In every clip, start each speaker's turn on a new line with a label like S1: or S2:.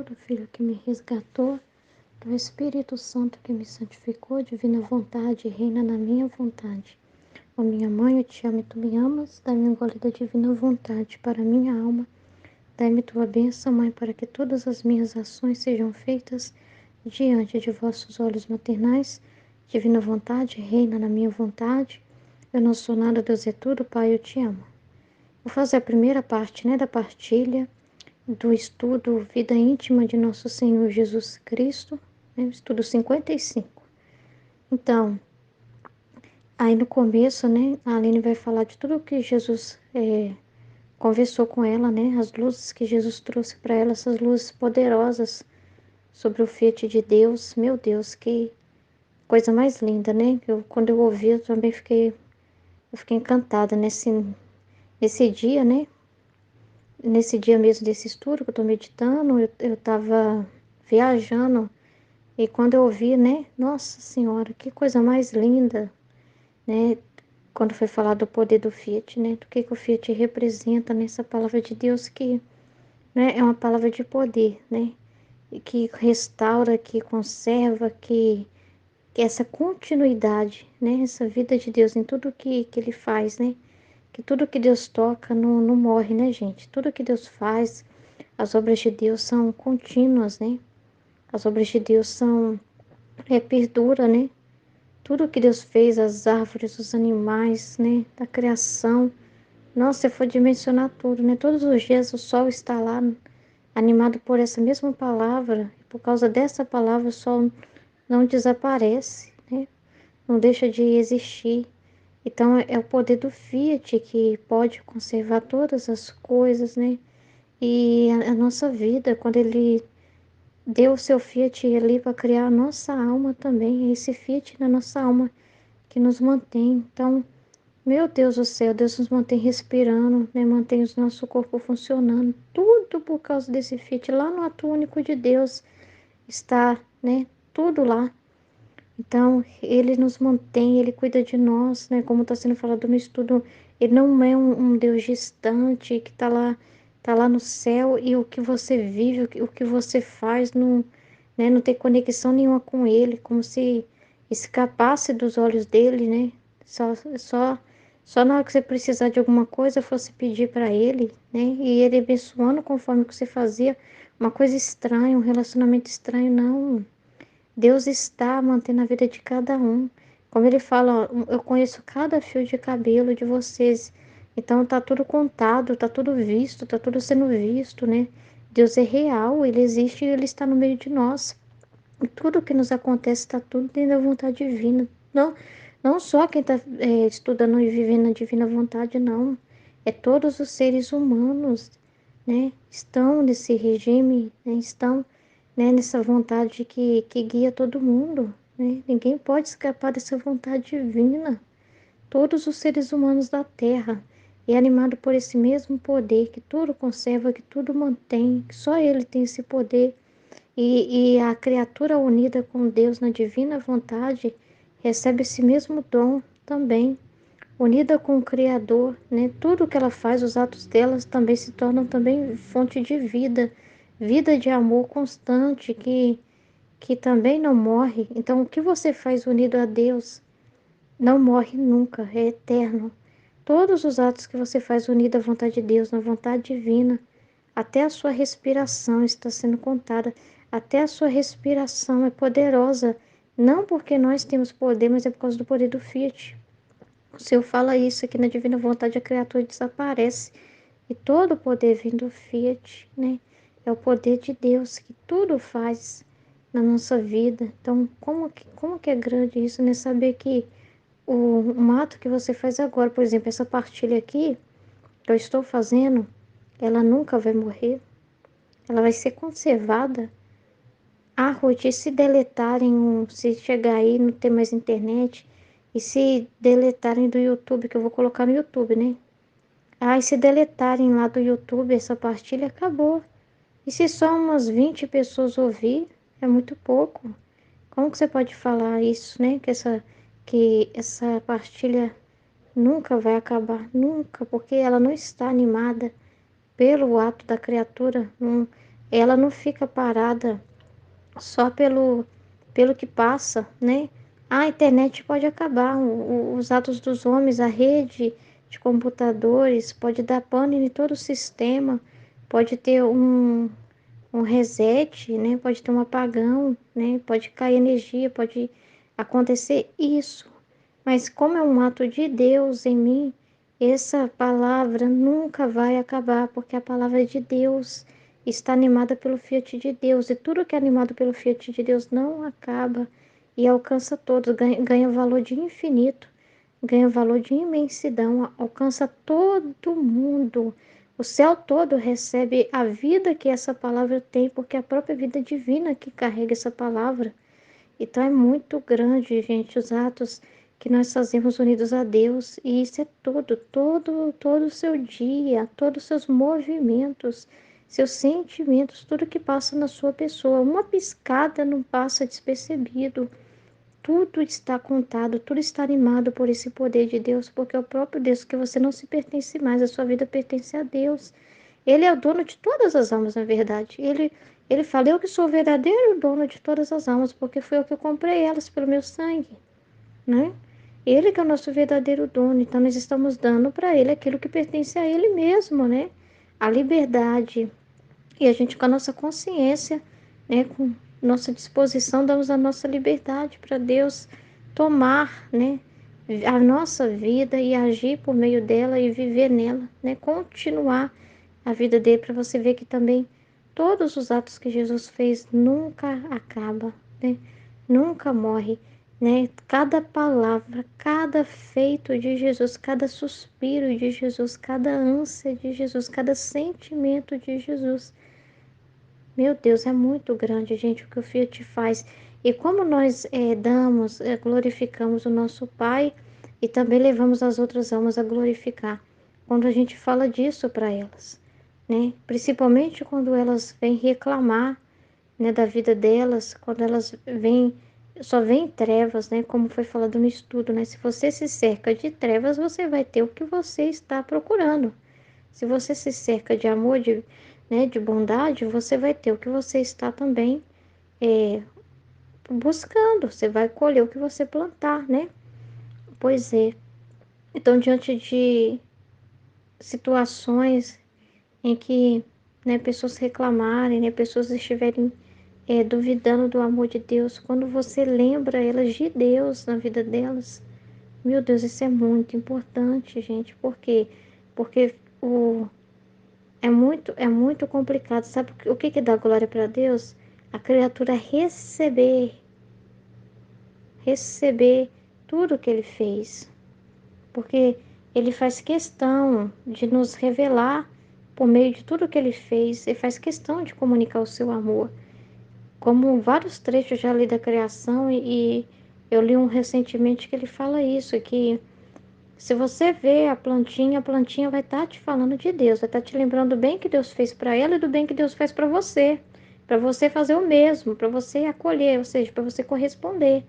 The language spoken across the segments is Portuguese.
S1: salvador, do Filho que me resgatou, do Espírito Santo que me santificou, divina vontade, reina na minha vontade. Ó minha mãe, eu te amo e tu me amas, dá-me um gole da divina vontade para minha alma. Dai-me tua bênção, Mãe, para que todas as minhas ações sejam feitas diante de vossos olhos maternais. Divina vontade, reina na minha vontade. Eu não sou nada, Deus é tudo, Pai, eu te amo. Vou fazer a primeira parte, da partilha do estudo Vida Íntima de Nosso Senhor Jesus Cristo, estudo 55. Então, aí no começo, a Aline vai falar de tudo que Jesus conversou com ela, as luzes que Jesus trouxe para ela, essas luzes poderosas sobre o Fiat de Deus. Meu Deus, que coisa mais linda, quando eu ouvi, eu também fiquei encantada nesse dia, Nesse dia mesmo desse estudo que eu tô meditando, eu tava viajando e quando eu ouvi, Nossa Senhora, que coisa mais linda, né? Quando foi falar do poder do Fiat, Do que o Fiat representa nessa palavra de Deus que, é uma palavra de poder, E que restaura, que conserva, que essa continuidade, Essa vida de Deus em tudo que Ele faz, Que tudo que Deus toca não morre, gente? Tudo que Deus faz, as obras de Deus são contínuas, As obras de Deus perdura, Tudo que Deus fez, as árvores, os animais, da criação. Nossa, se for dimensionar tudo, Todos os dias o sol está lá, animado por essa mesma palavra. E por causa dessa palavra, o sol não desaparece, Não deixa de existir. Então, é o poder do Fiat que pode conservar todas as coisas, E a nossa vida, quando Ele deu o seu Fiat ali para criar a nossa alma também, é esse Fiat na nossa alma que nos mantém. Então, meu Deus do céu, Deus nos mantém respirando, mantém o nosso corpo funcionando, tudo por causa desse Fiat. Lá no ato único de Deus está, tudo lá. Então, Ele nos mantém, Ele cuida de nós, como está sendo falado no estudo. Ele não é um Deus distante que tá lá no céu e o que você vive, o que você faz não tem conexão nenhuma com Ele, como se escapasse dos olhos dele, Só na hora que você precisar de alguma coisa, fosse pedir para Ele, E Ele abençoando conforme que você fazia, uma coisa estranha, um relacionamento estranho, não. Deus está mantendo a vida de cada um. Como Ele fala, ó, eu conheço cada fio de cabelo de vocês. Então tá tudo contado, tá tudo visto, tá tudo sendo visto, Deus é real, Ele existe e Ele está no meio de nós. E tudo que nos acontece está tudo dentro da vontade divina. Não só quem está estudando e vivendo a divina vontade, não. É todos os seres humanos, estão nesse regime, estão, nessa vontade que guia todo mundo, Ninguém pode escapar dessa vontade divina. Todos os seres humanos da Terra é animado por esse mesmo poder que tudo conserva, que tudo mantém, que só Ele tem esse poder. E a criatura unida com Deus na divina vontade recebe esse mesmo dom também, unida com o Criador, Tudo que ela faz, os atos delas também se tornam também fonte de vida, vida de amor constante que também não morre. Então, o que você faz unido a Deus não morre nunca, é eterno. Todos os atos que você faz unido à vontade de Deus, na vontade divina, até a sua respiração está sendo contada. Até a sua respiração é poderosa. Não porque nós temos poder, mas é por causa do poder do Fiat. O Senhor fala isso aqui na divina vontade, a criatura desaparece. E todo o poder vem do Fiat, É o poder de Deus que tudo faz na nossa vida. Então, como que é grande isso, Saber que um ato que você faz agora, por exemplo, essa partilha aqui que eu estou fazendo, ela nunca vai morrer. Ela vai ser conservada. Ah, Ruth, e se deletarem, se chegar aí, não ter mais internet, e se deletarem do YouTube, que eu vou colocar no YouTube, Ah, e se deletarem lá do YouTube essa partilha, acabou. E se só umas 20 pessoas ouvir, é muito pouco. Como que você pode falar isso, que essa partilha nunca vai acabar? Nunca, porque ela não está animada pelo ato da criatura, ela não fica parada só pelo que passa, né? A internet pode acabar, os atos dos homens, a rede de computadores pode dar pane em todo o sistema, pode ter um reset, né? Pode ter um apagão, né? Pode cair energia, pode acontecer isso. Mas como é um ato de Deus em mim, essa palavra nunca vai acabar, porque a palavra de Deus está animada pelo Fiat de Deus, e tudo que é animado pelo Fiat de Deus não acaba e alcança todos, ganha valor de infinito, ganha valor de imensidão, alcança todo mundo. O céu todo recebe a vida que essa palavra tem, porque é a própria vida divina que carrega essa palavra. Então é muito grande, gente, os atos que nós fazemos unidos a Deus, e isso é todo o seu dia, todos os seus movimentos, seus sentimentos, tudo que passa na sua pessoa. Uma piscada não passa despercebido. Tudo está contado, tudo está animado por esse poder de Deus, porque é o próprio Deus, que você não se pertence mais, a sua vida pertence a Deus. Ele é o dono de todas as almas, na verdade. Ele fala, eu que sou o verdadeiro dono de todas as almas, porque foi eu que comprei elas pelo meu sangue, né? Ele que é o nosso verdadeiro dono, então nós estamos dando para ele aquilo que pertence a ele mesmo, né? A liberdade. E a gente, com a nossa consciência, né, com nossa disposição, damos a nossa liberdade para Deus tomar, né, a nossa vida e agir por meio dela e viver nela, né, continuar a vida dele, para você ver que também todos os atos que Jesus fez nunca acaba, né, nunca morre, né, cada palavra, cada feito de Jesus, cada suspiro de Jesus, cada ânsia de Jesus, cada sentimento de Jesus. Meu Deus, é muito grande, gente, o que o Fiat faz. E como nós damos, glorificamos o nosso Pai e também levamos as outras almas a glorificar. Quando a gente fala disso para elas, né? Principalmente quando elas vêm reclamar, né, da vida delas, quando elas vêm, só vêm trevas, né? Como foi falado no estudo, né? Se você se cerca de trevas, você vai ter o que você está procurando. Se você se cerca de amor, né, de bondade, você vai ter o que você está também é, buscando. Você vai colher o que você plantar, né? Pois é. Então, diante de situações em que, né, pessoas reclamarem, né, pessoas estiverem duvidando do amor de Deus, quando você lembra elas de Deus na vida delas, meu Deus, isso é muito importante, gente. Por quê? Porque é muito complicado. Sabe o que dá glória para Deus? A criatura receber tudo que ele fez. Porque ele faz questão de nos revelar por meio de tudo que ele fez. Ele faz questão de comunicar o seu amor. Como vários trechos já li da criação, e eu li um recentemente que ele fala isso, que se você vê a plantinha vai estar te falando de Deus, vai estar te lembrando do bem que Deus fez para ela e do bem que Deus faz para você fazer o mesmo, para você acolher, ou seja, para você corresponder.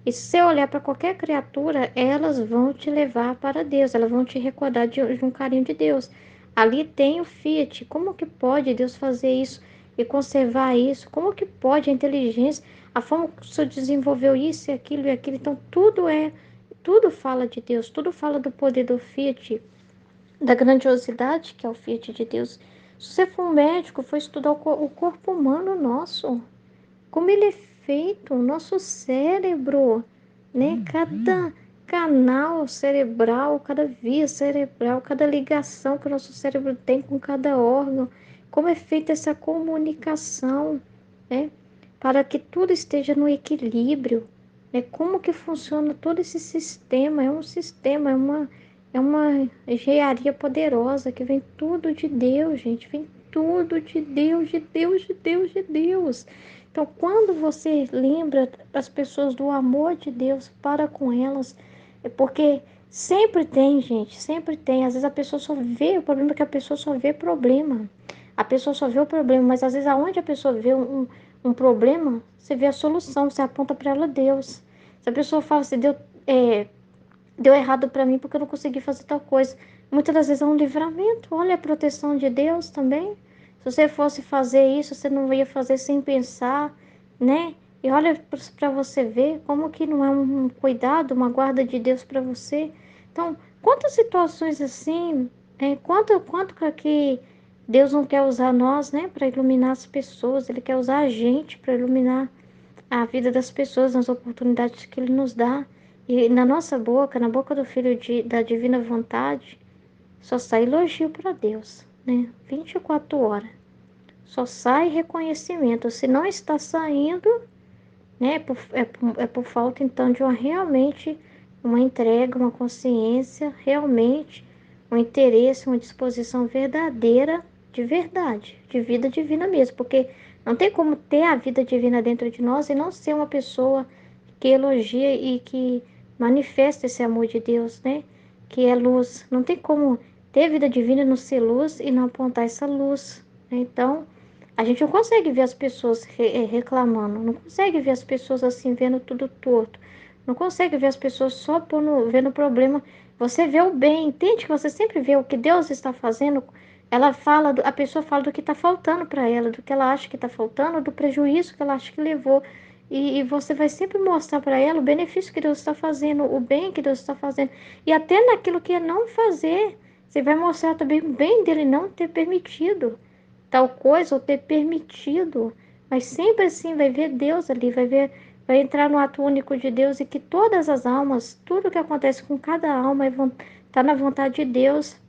S1: E se você olhar para qualquer criatura, elas vão te levar para Deus, elas vão te recordar de um carinho de Deus. Ali tem o Fiat. Como que pode Deus fazer isso e conservar isso? Como que pode a inteligência, a forma que o Senhor desenvolveu isso e aquilo e aquilo? Então, tudo fala de Deus, tudo fala do poder do Fiat, da grandiosidade que é o Fiat de Deus. Se você for um médico, for estudar o corpo humano nosso, como ele é feito, o nosso cérebro, né? Cada canal cerebral, cada via cerebral, cada ligação que o nosso cérebro tem com cada órgão, como é feita essa comunicação, né? Para que tudo esteja no equilíbrio, né? Como que funciona todo esse sistema? É um sistema, é uma engenharia poderosa que vem tudo de Deus, gente, vem tudo de Deus, de Deus, de Deus, de Deus. Então, quando você lembra as pessoas do amor de Deus para com elas, é porque sempre tem, gente, sempre tem. Às vezes a pessoa só vê, o problema é que a pessoa só vê problema. A pessoa só vê o problema, mas às vezes aonde a pessoa vê um problema, você vê a solução, você aponta para ela Deus. Se a pessoa fala assim, deu errado para mim porque eu não consegui fazer tal coisa, muitas das vezes é um livramento. Olha a proteção de Deus também. Se você fosse fazer isso, você não ia fazer sem pensar, né? E olha para você ver como que não é um cuidado, uma guarda de Deus para você. Então, quantas situações assim, quanto que Deus não quer usar nós, né, para iluminar as pessoas, Ele quer usar a gente para iluminar a vida das pessoas, nas oportunidades que Ele nos dá. E na nossa boca, na boca do Filho da Divina Vontade, só sai elogio para Deus, né? 24 horas. Só sai reconhecimento. Se não está saindo, né, é por falta então de realmente uma entrega, uma consciência, realmente um interesse, uma disposição verdadeira, de verdade, de vida divina mesmo. Porque não tem como ter a vida divina dentro de nós e não ser uma pessoa que elogia e que manifesta esse amor de Deus, né? Que é luz. Não tem como ter vida divina e não ser luz e não apontar essa luz, né? Então, a gente não consegue ver as pessoas reclamando, não consegue ver as pessoas assim vendo tudo torto, não consegue ver as pessoas só vendo o problema. Você vê o bem, entende que você sempre vê o que Deus está fazendo. Ela fala, a pessoa fala do que está faltando para ela, do que ela acha que está faltando, do prejuízo que ela acha que levou. E você vai sempre mostrar para ela o benefício que Deus está fazendo, o bem que Deus está fazendo. E até naquilo que é não fazer, você vai mostrar também o bem dele não ter permitido tal coisa ou ter permitido. Mas sempre assim vai ver Deus ali, vai entrar no ato único de Deus e que todas as almas, tudo que acontece com cada alma tá na vontade de Deus,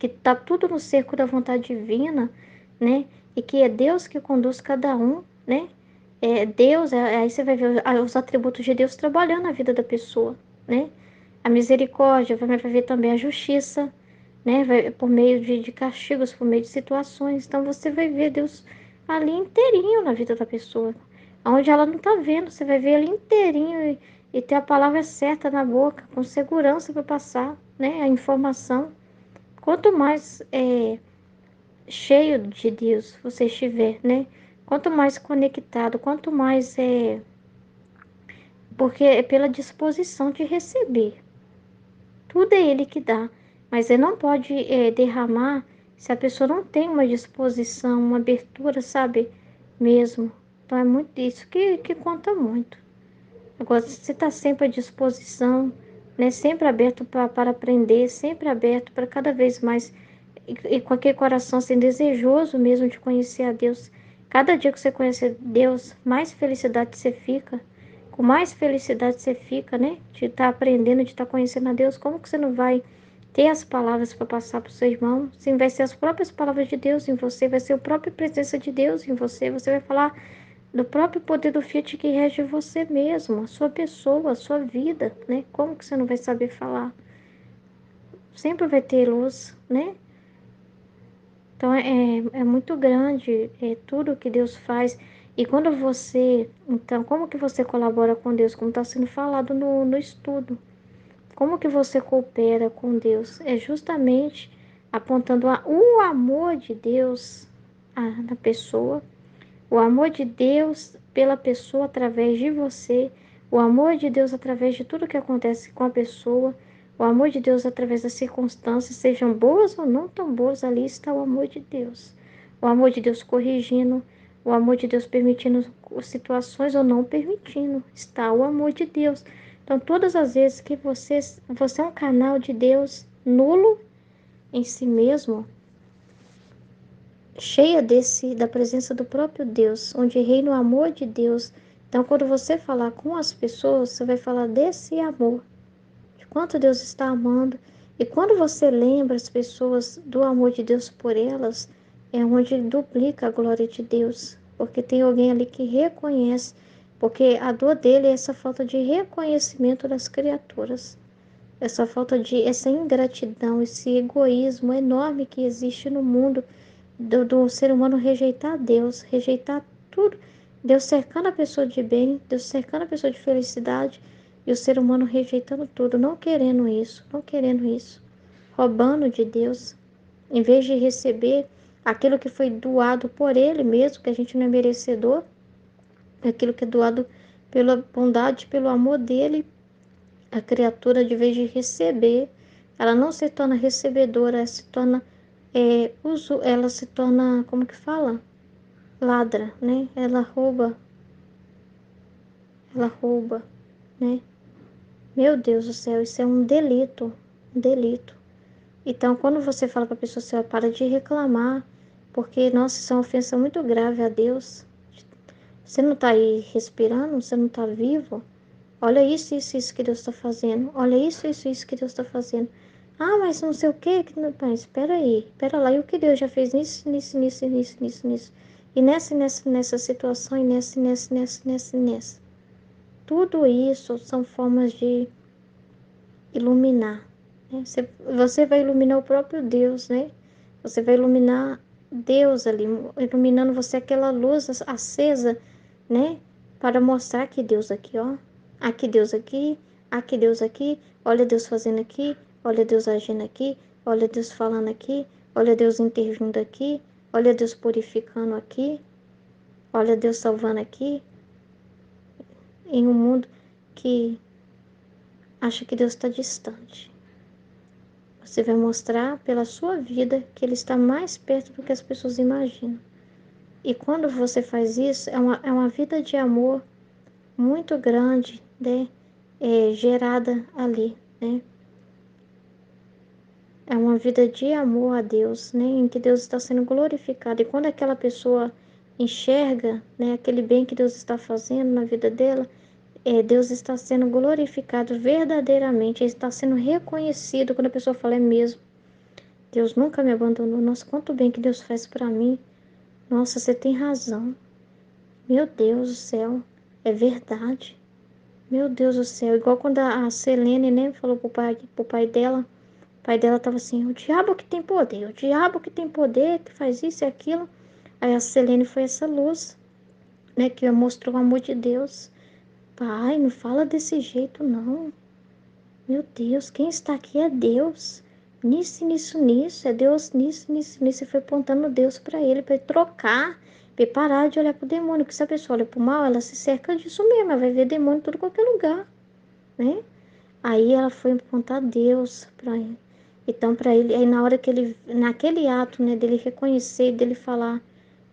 S1: que tá tudo no cerco da vontade divina, né? E que é Deus que conduz cada um, né? É Deus, aí você vai ver os atributos de Deus trabalhando na vida da pessoa, né? A misericórdia, vai ver também a justiça, né? Por meio de castigos, por meio de situações. Então você vai ver Deus ali inteirinho na vida da pessoa. Onde ela não está vendo, você vai ver ele inteirinho e ter a palavra certa na boca, com segurança para passar, né? A informação. Quanto mais cheio de Deus você estiver, né? Quanto mais conectado, quanto mais porque é pela disposição de receber. Tudo é Ele que dá, mas Ele não pode derramar se a pessoa não tem uma disposição, uma abertura, sabe? Mesmo. Então é muito isso que conta muito. Agora, se você está sempre à disposição, né? Sempre aberto para aprender, sempre aberto para cada vez mais, e com aquele coração assim, desejoso mesmo de conhecer a Deus. Cada dia que você conhecer Deus, mais felicidade você fica. Com mais felicidade você fica, né? De estar aprendendo, de estar conhecendo a Deus. Como que você não vai ter as palavras para passar para o seu irmão? Sim, vai ser as próprias palavras de Deus em você, vai ser a própria presença de Deus em você. Você vai falar do próprio poder do Fiat que rege você mesmo, a sua pessoa, a sua vida, né? Como que você não vai saber falar? Sempre vai ter luz, né? Então é muito grande tudo que Deus faz. E quando você, então, como que você colabora com Deus? Como está sendo falado no estudo. Como que você coopera com Deus? É justamente apontando o amor de Deus na pessoa, o amor de Deus pela pessoa através de você, o amor de Deus através de tudo que acontece com a pessoa, o amor de Deus através das circunstâncias, sejam boas ou não tão boas, ali está o amor de Deus. O amor de Deus corrigindo, o amor de Deus permitindo situações ou não permitindo, está o amor de Deus. Então, todas as vezes que você é um canal de Deus nulo em si mesmo, cheia da presença do próprio Deus, onde reina o amor de Deus. Então, quando você falar com as pessoas, você vai falar desse amor, de quanto Deus está amando. E quando você lembra as pessoas do amor de Deus por elas, é onde duplica a glória de Deus, porque tem alguém ali que reconhece, porque a dor dele é essa falta de reconhecimento das criaturas. Essa ingratidão, esse egoísmo enorme que existe no mundo do ser humano rejeitar Deus, rejeitar tudo. Deus cercando a pessoa de bem, Deus cercando a pessoa de felicidade e o ser humano rejeitando tudo, não querendo isso, não querendo isso, roubando de Deus, em vez de receber aquilo que foi doado por Ele mesmo, que a gente não é merecedor, aquilo que é doado pela bondade, pelo amor dele. A criatura, de vez de receber, ela não se torna recebedora, ela se torna ela se torna, como que fala? Ladra, né? Ela rouba, né? Meu Deus do céu, isso é um delito. Então, quando você fala para a pessoa, você para de reclamar, porque, nossa, isso é uma ofensa muito grave a Deus. Você não está aí respirando, você não está vivo. Olha isso que Deus está fazendo. Olha isso que Deus está fazendo. Ah, mas não sei o quê. Mas espera aí, espera lá. E o que Deus já fez nisso. E nessa situação, e nessa. Tudo isso são formas de iluminar, né? Você vai iluminar o próprio Deus, né? Você vai iluminar Deus ali, iluminando você aquela luz acesa, né? Para mostrar que Deus aqui, ó. Aqui Deus aqui, aqui Deus aqui. Olha Deus fazendo aqui, olha Deus agindo aqui, olha Deus falando aqui, olha Deus intervindo aqui, olha Deus purificando aqui, olha Deus salvando aqui. Em um mundo que acha que Deus está distante. Você vai mostrar pela sua vida que Ele está mais perto do que as pessoas imaginam. E quando você faz isso, é uma vida de amor muito grande, né? Gerada ali, né? É uma vida de amor a Deus, né? Em que Deus está sendo glorificado. E quando aquela pessoa enxerga, né, aquele bem que Deus está fazendo na vida dela, Deus está sendo glorificado verdadeiramente, Ele está sendo reconhecido quando a pessoa fala, é mesmo. Deus nunca me abandonou. Nossa, quanto bem que Deus faz para mim. Nossa, você tem razão. Meu Deus do céu, é verdade. Meu Deus do céu, igual quando a Selene, né, falou pro pai dela. O pai dela tava assim, o diabo que tem poder, o diabo que tem poder, que faz isso e aquilo. Aí a Selene foi essa luz, né, que mostrou o amor de Deus. Pai, não fala desse jeito, não. Meu Deus, quem está aqui é Deus. Nisso. É Deus nisso. E foi apontando Deus para ele trocar, para ele parar de olhar para o demônio. Porque se a pessoa olha para o mal, ela se cerca disso mesmo. Ela vai ver demônio em todo qualquer lugar, né? Aí ela foi apontar Deus para ele. Então, para ele, aí na hora que ele, naquele ato, né, dele reconhecer, dele falar: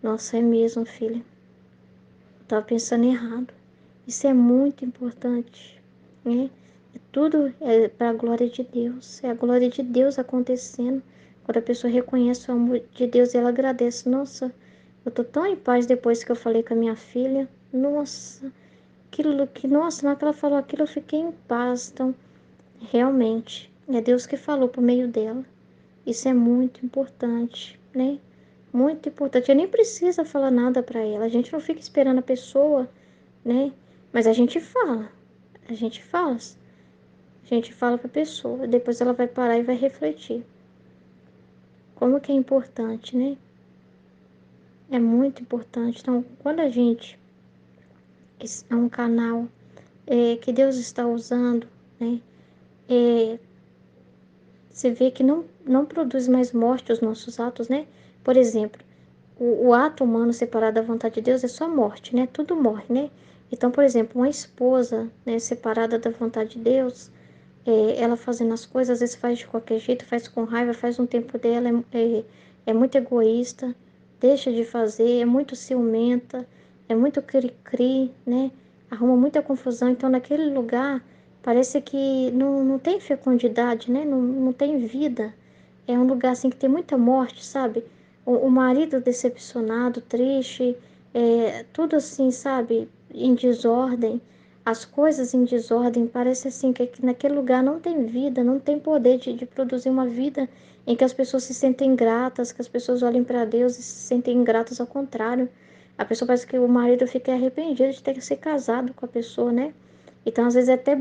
S1: Nossa, é mesmo, filha. Eu estava pensando errado. Isso é muito importante, né? Tudo é para a glória de Deus. É a glória de Deus acontecendo. Quando a pessoa reconhece o amor de Deus, ela agradece. Nossa, eu tô tão em paz depois que eu falei com a minha filha. Nossa, nossa, na hora que ela falou aquilo, eu fiquei em paz. Então, realmente, é Deus que falou por meio dela. Isso é muito importante, né? Muito importante. Eu nem precisa falar nada para ela. A gente não fica esperando a pessoa, né? Mas a gente fala. A gente fala. A gente fala para a pessoa, depois ela vai parar e vai refletir. Como que é importante, né? É muito importante. Então, quando a gente é um canal que Deus está usando, né? Você vê que não produz mais morte os nossos atos, né? Por exemplo, o ato humano separado da vontade de Deus é só morte, né? Tudo morre, né? Então, por exemplo, uma esposa, né, separada da vontade de Deus, ela fazendo as coisas, às vezes faz de qualquer jeito, faz com raiva, faz um tempo dela, é muito egoísta, deixa de fazer, é muito ciumenta, é muito cri-cri, né? Arruma muita confusão. Então, naquele lugar, parece que não tem fecundidade, né? Não tem vida. É um lugar assim que tem muita morte, sabe? O marido decepcionado, triste, tudo assim, sabe? Em desordem, as coisas em desordem, parece assim que naquele lugar não tem vida, não tem poder de produzir uma vida em que as pessoas se sentem gratas, que as pessoas olhem para Deus e se sentem gratas ao contrário. A pessoa parece que o marido fica arrependido de ter que ser casado com a pessoa, né? Então, às vezes, até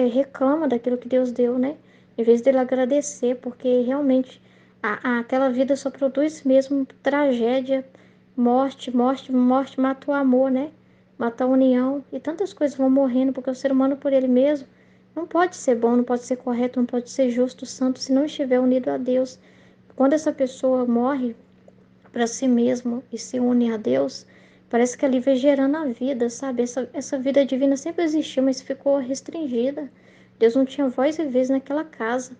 S1: reclama daquilo que Deus deu, né? Em vez dele agradecer, porque realmente aquela vida só produz mesmo tragédia, morte, mata o amor, né? Mata a união. E tantas coisas vão morrendo, porque o ser humano, por ele mesmo, não pode ser bom, não pode ser correto, não pode ser justo, santo, se não estiver unido a Deus. Quando essa pessoa morre para si mesmo e se une a Deus, parece que ali vai gerando a vida, sabe? Essa vida divina sempre existiu, mas ficou restringida. Deus não tinha voz e vez naquela casa.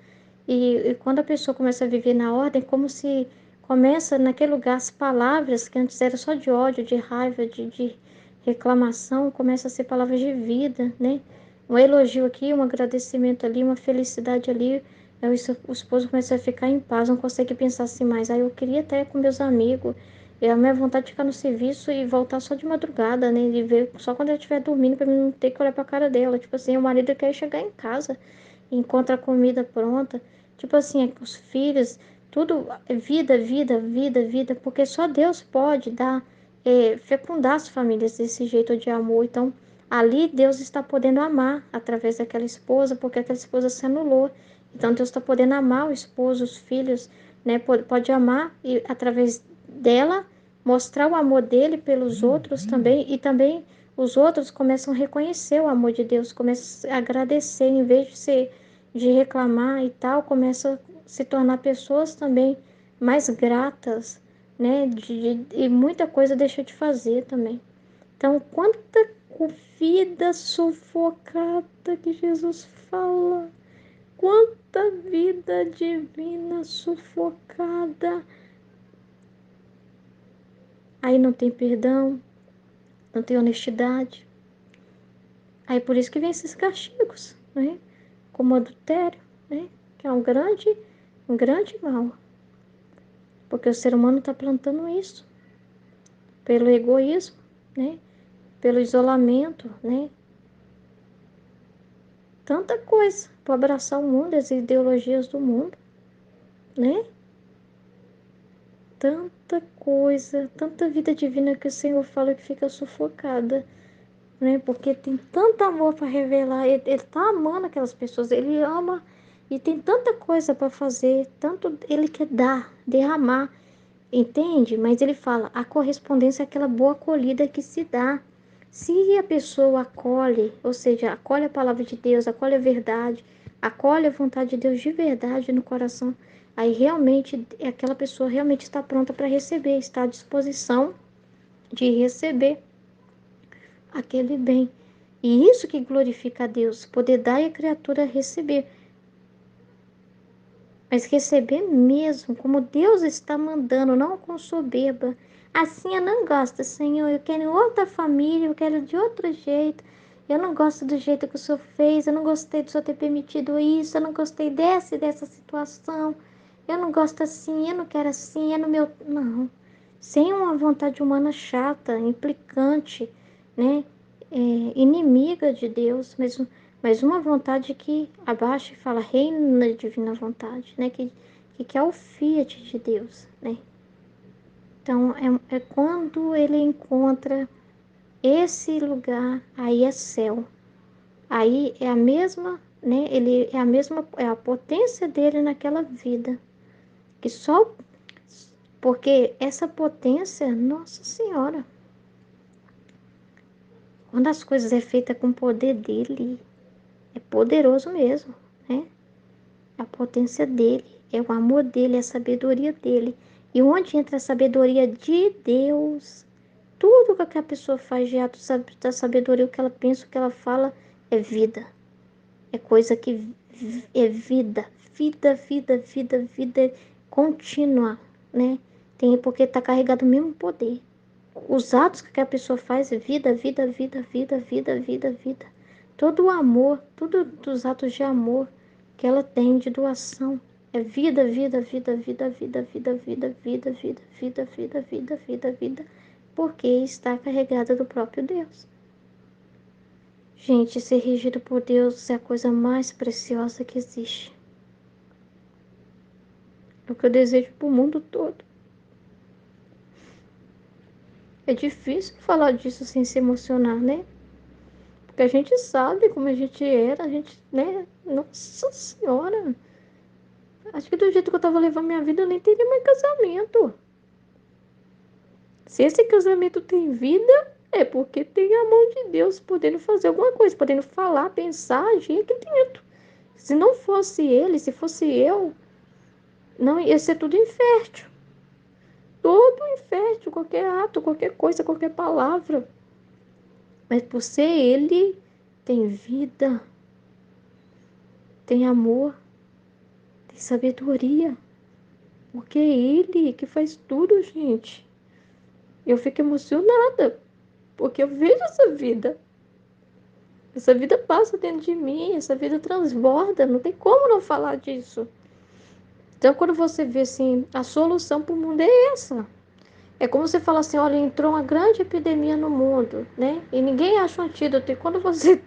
S1: E quando a pessoa começa a viver na ordem, é como se começa naquele lugar as palavras que antes eram só de ódio, de raiva, de reclamação, começa a ser palavras de vida, né? Um elogio aqui, um agradecimento ali, uma felicidade ali. Aí o esposo começa a ficar em paz, não consegue pensar assim mais. Aí eu queria até com meus amigos. E a minha vontade de ficar no serviço e voltar só de madrugada, né? De ver só quando ela estiver dormindo, pra mim não ter que olhar pra cara dela. Tipo assim, o marido quer chegar em casa, encontra a comida pronta. Tipo assim, os filhos, tudo é vida, vida, vida, vida, porque só Deus pode dar, fecundar as famílias desse jeito de amor. Então, ali Deus está podendo amar através daquela esposa, porque aquela esposa se anulou. Então, Deus está podendo amar o esposo, os filhos, né? Pode amar e através dela mostrar o amor dele pelos outros também, e também os outros começam a reconhecer o amor de Deus, começam a agradecer, em vez de reclamar e tal, começam a se tornar pessoas também mais gratas, né? E muita coisa deixa de fazer também. Então, quanta vida sufocada que Jesus fala, quanta vida divina sufocada. Aí não tem perdão, não tem honestidade. Aí por isso que vem esses castigos, né? Como adultério, né? Que é um grande mal. Porque o ser humano está plantando isso. Pelo egoísmo, né? Pelo isolamento, né? Tanta coisa para abraçar o mundo, as ideologias do mundo, né? Tanta coisa, tanta vida divina que o Senhor fala que fica sufocada, né? Porque tem tanto amor para revelar, ele tá amando aquelas pessoas, ele ama e tem tanta coisa para fazer, tanto ele quer dar, derramar, entende? Mas ele fala, a correspondência é aquela boa acolhida que se dá. Se a pessoa acolhe, ou seja, acolhe a palavra de Deus, acolhe a verdade, acolhe a vontade de Deus de verdade no coração, aí realmente aquela pessoa realmente está pronta para receber, está à disposição de receber aquele bem. E isso que glorifica a Deus, poder dar e a criatura receber. Mas receber mesmo, como Deus está mandando, não com soberba. Assim eu não gosto, Senhor. Eu quero outra família, eu quero de outro jeito. Eu não gosto do jeito que o Senhor fez, eu não gostei do Senhor ter permitido isso, eu não gostei dessa situação. Eu não gosto assim, eu não quero assim, é no meu. Não. Sem uma vontade humana chata, implicante, né? Inimiga de Deus, mas uma vontade que abaixa e fala, reina de divina vontade, né? Que é o fiat de Deus, né? Então, é quando ele encontra esse lugar, aí é céu. Aí é a mesma, né? Ele é a mesma, é a potência dele naquela vida. Que só, porque essa potência, Nossa Senhora, quando as coisas é feita com o poder dele, é poderoso mesmo, né? A potência dele, é o amor dele, é a sabedoria dele. E onde entra a sabedoria de Deus, tudo que a pessoa faz de ato da sabedoria, o que ela pensa, o que ela fala, é vida. É coisa que é vida, vida, vida, vida, vida contínua, né? Tem porque está carregado o mesmo poder. Os atos que a pessoa faz é vida, vida, vida, vida, vida, vida, vida. Todo o amor, todos os atos de amor que ela tem de doação é vida, vida, vida, vida, vida, vida, vida, vida, vida, vida, vida, vida, vida, vida, porque está carregada do próprio Deus. Gente, ser regido por Deus é a coisa mais preciosa que existe. É o que eu desejo para o mundo todo. É difícil falar disso sem se emocionar, né? Porque a gente sabe como a gente era, a gente, né? Nossa Senhora. Acho que do jeito que eu tava levando minha vida, eu nem teria mais casamento. Se esse casamento tem vida, é porque tem a mão de Deus podendo fazer alguma coisa, podendo falar, pensar, agir aqui dentro. Se não fosse ele, se fosse eu, não ia ser tudo infértil. Todo infértil, qualquer ato, qualquer coisa, qualquer palavra. Mas por ser ele, tem vida, tem amor, tem sabedoria, porque é Ele que faz tudo, gente. Eu fico emocionada, porque eu vejo essa vida. Essa vida passa dentro de mim, essa vida transborda, não tem como não falar disso. Então, quando você vê assim, a solução para o mundo é essa. É como você fala assim, olha, entrou uma grande epidemia no mundo, né? E ninguém acha um antídoto. E quando você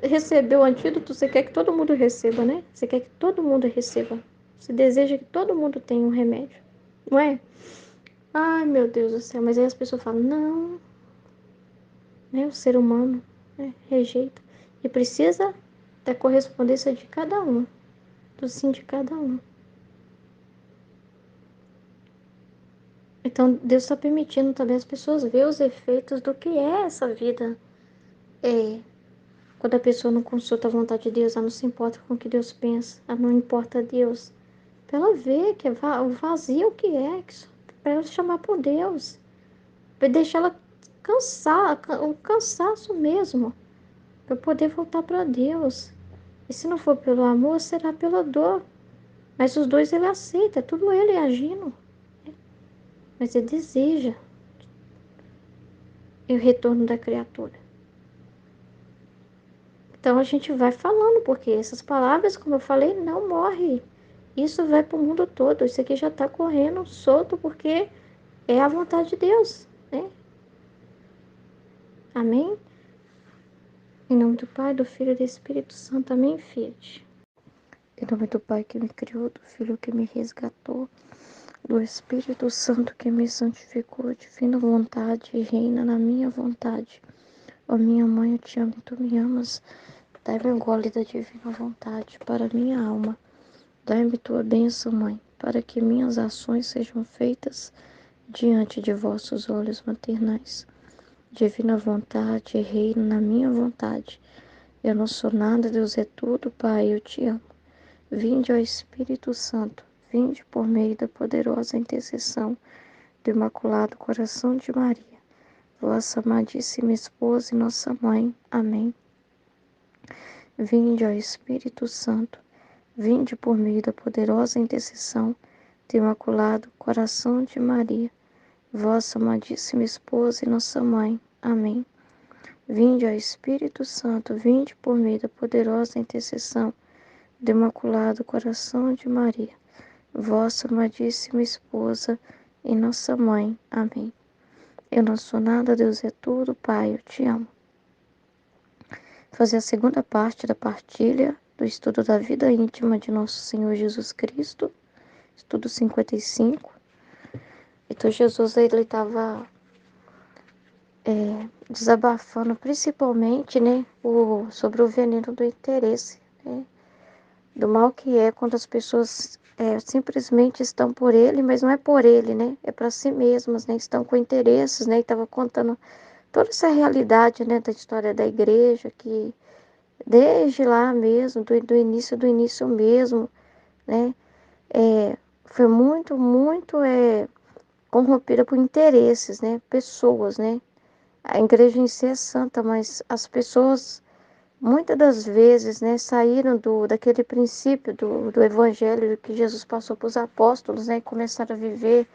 S1: recebeu o antídoto, você quer que todo mundo receba, né? Você quer que todo mundo receba. Você deseja que todo mundo tenha um remédio, não é? Ai, meu Deus do céu. Mas aí as pessoas falam, não, né? O ser humano, né, rejeita. E precisa da correspondência de cada um, do sim de cada um. Então, Deus está permitindo também as pessoas ver os efeitos do que é essa vida. É, quando a pessoa não consulta a vontade de Deus, ela não se importa com o que Deus pensa, ela não importa a Deus. Para ela ver que é o vazio que é, para ela chamar por Deus. Para deixar ela cansar, o cansaço mesmo, para poder voltar para Deus. E se não for pelo amor, será pela dor. Mas os dois ele aceita, é tudo ele agindo. Mas ele deseja o retorno da criatura. Então a gente vai falando, porque essas palavras, como eu falei, não morrem. Isso vai para o mundo todo. Isso aqui já está correndo solto, porque é a vontade de Deus, né? Amém? Em nome do Pai, do Filho e do Espírito Santo. Amém, filhos? Em nome do Pai que me criou, do Filho que me resgatou, do Espírito Santo que me santificou, divina vontade, reina na minha vontade. Ó minha mãe, eu te amo e tu me amas. Dai-me o gole da divina vontade para minha alma. Dai-me tua bênção, Mãe, para que minhas ações sejam feitas diante de vossos olhos maternais. Divina vontade, reina na minha vontade. Eu não sou nada, Deus é tudo, Pai, eu te amo. Vinde, ó Espírito Santo, vinde por meio da poderosa intercessão do Imaculado Coração de Maria, vossa amadíssima esposa e nossa mãe. Amém. Vinde, ó Espírito Santo, vinde por meio da poderosa intercessão do Imaculado Coração de Maria, vossa amadíssima esposa e nossa mãe. Amém. Vinde, ó Espírito Santo, vinde por meio da poderosa intercessão do Imaculado Coração de Maria, vossa amadíssima esposa e nossa mãe. Amém. Eu não sou nada, Deus é tudo, Pai, eu te amo. Fazer a segunda parte da partilha do estudo da vida íntima de nosso Senhor Jesus Cristo, estudo 55. Então Jesus ele estava desabafando principalmente, né, sobre o veneno do interesse, né, do mal que é quando as pessoas simplesmente estão por ele, mas não é por ele, né, é para si mesmas, né, estão com interesses, né, e estava contando toda essa realidade, né, da história da igreja, que desde lá mesmo, do início mesmo, né, foi muito corrompida por interesses, né, pessoas, né. A igreja em si é santa, mas as pessoas, muitas das vezes, né, saíram daquele princípio do evangelho que Jesus passou para os apóstolos, né, e começaram a viver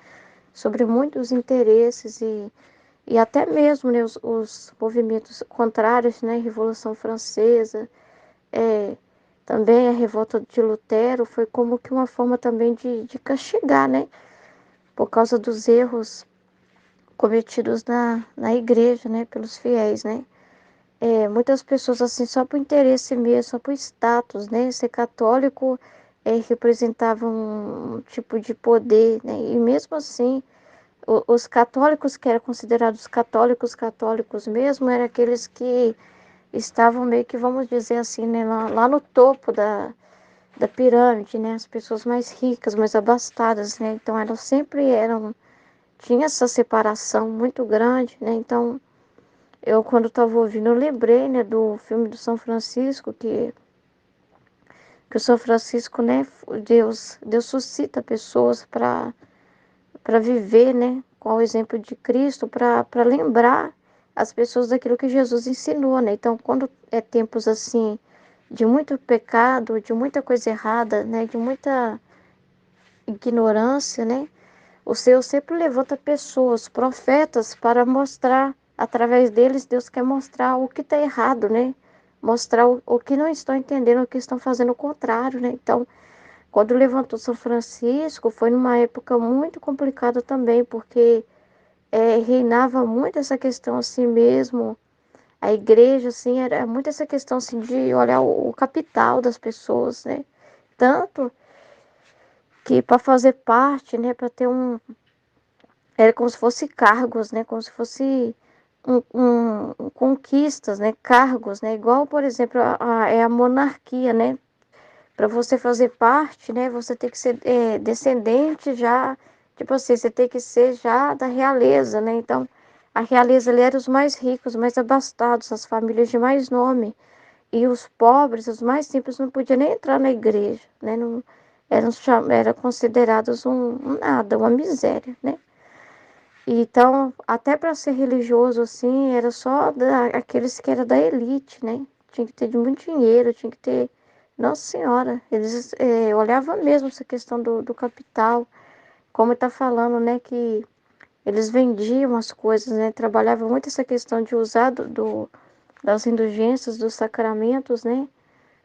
S1: sobre muitos interesses e até mesmo, né, os movimentos contrários, né, Revolução Francesa, é, também a revolta de Lutero, foi como que uma forma também de castigar, né, por causa dos erros cometidos na igreja, né, pelos fiéis, né. Muitas pessoas, assim, só por interesse mesmo, só por status, né, ser católico representava um tipo de poder, né, e mesmo assim, os católicos que eram considerados católicos mesmo, eram aqueles que estavam meio que, vamos dizer assim, né, lá no topo da pirâmide, né, as pessoas mais ricas, mais abastadas, né, então elas sempre tinha essa separação muito grande, né, então eu quando estava ouvindo, eu lembrei, né, do filme do São Francisco, que o São Francisco, né, Deus suscita pessoas para viver, né, com o exemplo de Cristo, para lembrar as pessoas daquilo que Jesus ensinou, né? Então, quando é tempos assim de muito pecado, de muita coisa errada, né, de muita ignorância, né? O Senhor sempre levanta pessoas, profetas, para mostrar, através deles, Deus quer mostrar o que está errado, né? Mostrar o que não estão entendendo, o que estão fazendo o contrário, né? Então, quando levantou São Francisco, foi numa época muito complicada também, porque reinava muito essa questão assim mesmo. A igreja, assim, era muito essa questão assim, de olhar o capital das pessoas, né? Tanto que para fazer parte, né, para ter era como se fosse cargos, né, como se fosse conquistas, né, cargos, né, igual, por exemplo, é a monarquia, né, para você fazer parte, né, você tem que ser descendente já, tipo assim, você tem que ser já da realeza, né, então, a realeza ali era os mais ricos, mais abastados, as famílias de mais nome, e os pobres, os mais simples, não podiam nem entrar na igreja, né, não, eram considerados um nada, uma miséria, né. Então, até para ser religioso, assim, era só aqueles que eram da elite, né? Tinha que ter de muito dinheiro, tinha que ter. Nossa Senhora, eles olhavam mesmo essa questão do capital, como está falando, né? Que eles vendiam as coisas, né? Trabalhavam muito essa questão de usar das indulgências, dos sacramentos, né?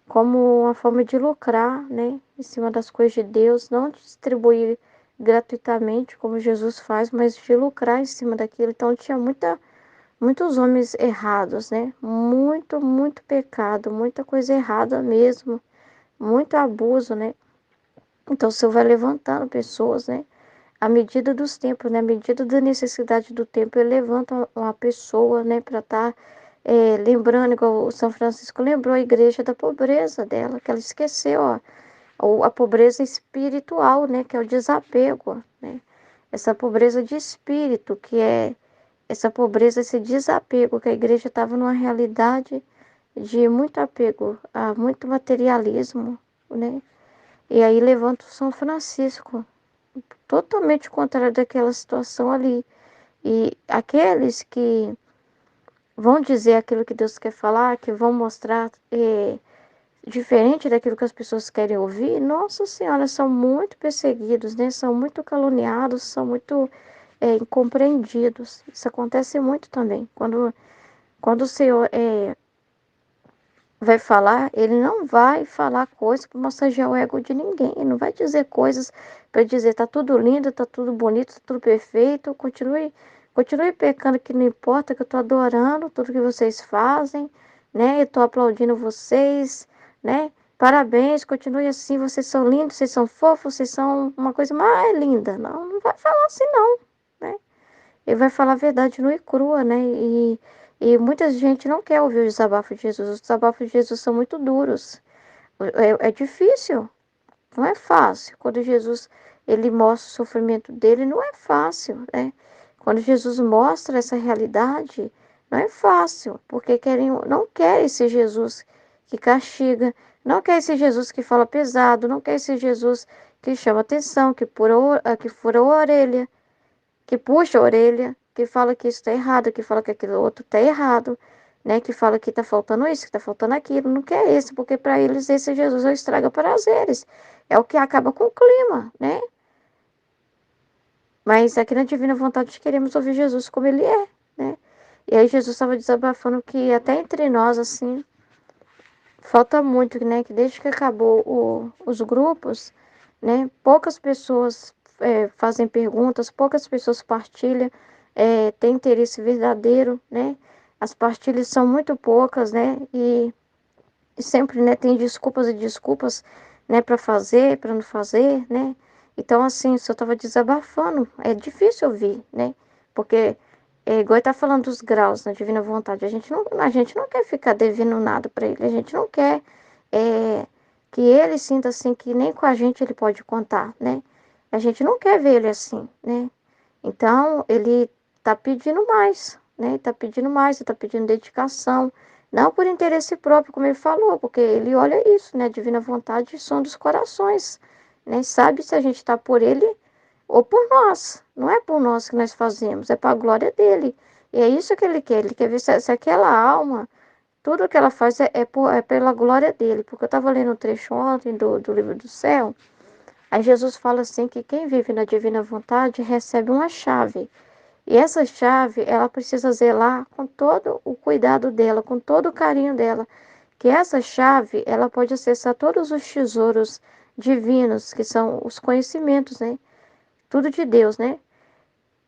S1: Como uma forma de lucrar, né, em cima das coisas de Deus, não distribuir gratuitamente como Jesus faz, mas de lucrar em cima daquilo. Então tinha muitos homens errados, né? Muito pecado, muita coisa errada mesmo, muito abuso, né? Então o Senhor vai levantando pessoas, né? À medida dos tempos, né? À medida da necessidade do tempo, ele levanta uma pessoa, né, para estar lembrando, igual o São Francisco lembrou a igreja da pobreza dela, que ela esqueceu, ó, ou a pobreza espiritual, né, que é o desapego, né? Essa pobreza de espírito, que é essa pobreza, esse desapego, que a igreja estava numa realidade de muito apego a muito materialismo, né? E aí levanta o São Francisco, totalmente contrário daquela situação ali. E aqueles que vão dizer aquilo que Deus quer falar, que vão mostrar diferente daquilo que as pessoas querem ouvir, nossa senhora, são muito perseguidos, né? São muito caluniados, são muito incompreendidos. Isso acontece muito também. Quando o Senhor vai falar, ele não vai falar coisas para massagear o ego de ninguém. Ele não vai dizer coisas para dizer tá tudo lindo, tá tudo bonito, tá tudo perfeito. Continue pecando que não importa, que eu tô adorando tudo que vocês fazem, né? Eu tô aplaudindo vocês, né? Parabéns, continue assim, vocês são lindos, vocês são fofos, vocês são uma coisa mais linda. Não, não vai falar assim não, né? Ele vai falar a verdade nua e crua, né? E muita gente não quer ouvir o desabafo de Jesus. Os desabafos de Jesus são muito duros. É difícil, não é fácil. Quando Jesus ele mostra o sofrimento dele, não é fácil, né? Quando Jesus mostra essa realidade, não é fácil, porque não querem esse Jesus que castiga, não quer esse Jesus que fala pesado, não quer esse Jesus que chama atenção, que fura a orelha, que puxa a orelha, que fala que isso está errado, que fala que aquilo outro está errado, né? Que fala que está faltando isso, que está faltando aquilo. Não quer esse, porque para eles esse Jesus é o estraga prazeres. É o que acaba com o clima, né? Mas aqui na Divina Vontade queremos ouvir Jesus como ele é, né? E aí Jesus estava desabafando que até entre nós, assim, falta muito, né? Que desde que acabou os grupos, né? Poucas pessoas fazem perguntas, poucas pessoas partilham, têm interesse verdadeiro, né? As partilhas são muito poucas, né? E sempre, né, tem desculpas e desculpas, né, para fazer, para não fazer, né? Então, assim, o senhor estava desabafando, é difícil ouvir, né? Porque, igual ele tá falando dos graus na divina vontade, a gente não quer ficar devendo nada para ele, a gente não quer é, que ele sinta assim que nem com a gente ele pode contar, né? A gente não quer ver ele assim, né? Então, ele tá pedindo mais, né? Tá pedindo mais, tá pedindo dedicação, não por interesse próprio, como ele falou, porque ele olha isso, né? A divina vontade e som dos corações, né? Sabe se a gente está por ele ou por nós. Não é por nós que nós fazemos, é para a glória dele. E é isso que ele quer. Ele quer ver se aquela alma, tudo que ela faz é pela glória dele. Porque eu estava lendo um trecho ontem do livro do céu, Aí Jesus fala assim que quem vive na divina vontade recebe uma chave. E essa chave, ela precisa zelar com todo o cuidado dela, com todo o carinho dela. Que essa chave, ela pode acessar todos os tesouros divinos, que são os conhecimentos, né? Tudo de Deus, né?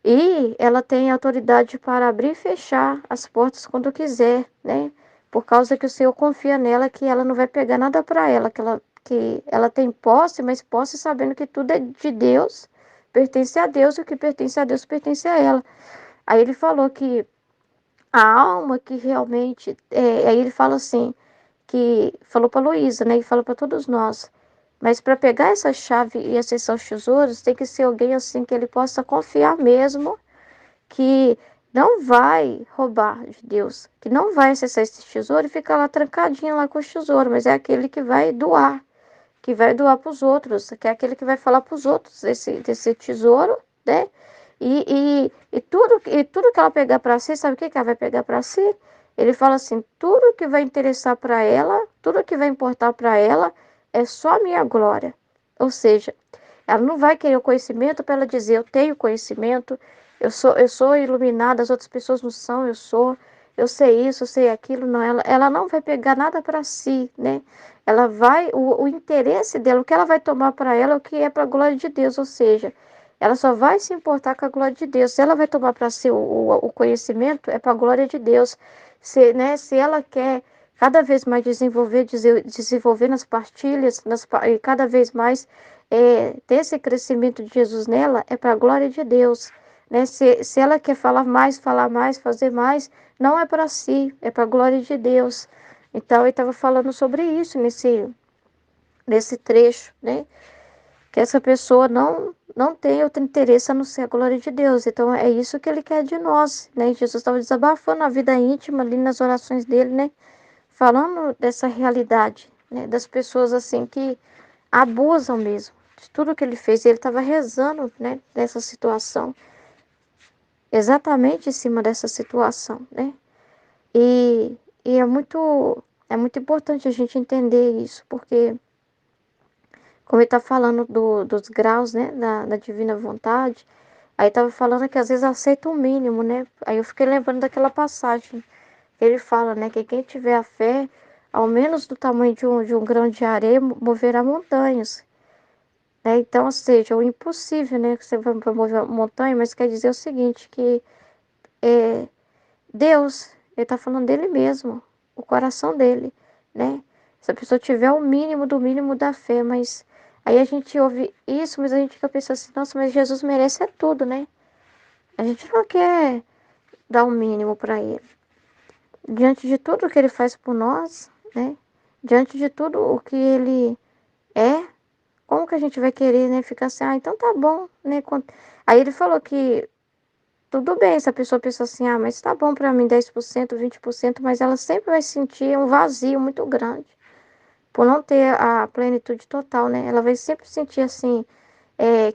S1: E ela tem autoridade para abrir e fechar as portas quando quiser, né? Por causa que o Senhor confia nela, que ela não vai pegar nada para ela, que ela tem posse, mas posse sabendo que tudo é de Deus, pertence a Deus, e o que pertence a Deus pertence a ela. Aí ele falou que a alma que realmente. Aí ele fala assim, que falou para Luísa, né? E falou para todos nós. Mas para pegar essa chave e acessar os tesouros, tem que ser alguém assim que ele possa confiar mesmo que não vai roubar de Deus, que não vai acessar esse tesouro e ficar lá trancadinho lá com o tesouro, mas é aquele que vai doar para os outros, que é aquele que vai falar para os outros desse tesouro, né? E tudo que ela pegar para si, sabe o que ela vai pegar para si? Ele fala assim: tudo que vai interessar para ela, tudo que vai importar para ela é só a minha glória. Ou seja, ela não vai querer o conhecimento para ela dizer: eu tenho conhecimento, eu sou iluminada, as outras pessoas não são, eu sei isso, eu sei aquilo. Não, ela não vai pegar nada para si, né? Ela vai, o interesse dela, o que ela vai tomar para ela, é o que é para a glória de Deus, ou seja, ela só vai se importar com a glória de Deus. Se ela vai tomar para si o conhecimento, é para a glória de Deus. Se ela quer cada vez mais desenvolver nas partilhas, e cada vez mais ter esse crescimento de Jesus nela, é para a glória de Deus. Né? Se ela quer falar mais, fazer mais, não é para si, é para a glória de Deus. Então, ele estava falando sobre isso nesse trecho, né? Que essa pessoa não tem outro interesse a não ser a glória de Deus. Então, é isso que ele quer de nós, né? Jesus estava desabafando a vida íntima ali nas orações dele, né? Falando dessa realidade, né? Das pessoas, assim, que abusam mesmo de tudo que ele fez. Ele estava rezando, né? Dessa situação, exatamente em cima dessa situação, né? E é muito importante a gente entender isso, porque, como ele está falando dos graus, né, da divina vontade, aí estava falando que às vezes aceita o mínimo, né? Aí eu fiquei lembrando daquela passagem que ele fala, né, que quem tiver a fé, ao menos do tamanho de um grão de areia, moverá montanhas. Né? Então, ou seja, o impossível, né, que você vai mover uma montanha, mas quer dizer o seguinte, que é, Deus, ele está falando dele mesmo, o coração dele, né? Se a pessoa tiver o mínimo do mínimo da fé, mas aí a gente ouve isso, mas a gente fica pensando assim: nossa, mas Jesus merece é tudo, né? A gente não quer dar o mínimo para ele. Diante de tudo que ele faz por nós, né? Diante de tudo o que ele é, como que a gente vai querer, né? Ficar assim: ah, então tá bom, né? Aí ele falou que tudo bem se a pessoa pensa assim: ah, mas tá bom para mim 10%, 20%, mas ela sempre vai sentir um vazio muito grande, por não ter a plenitude total, né? Ela vai sempre sentir assim,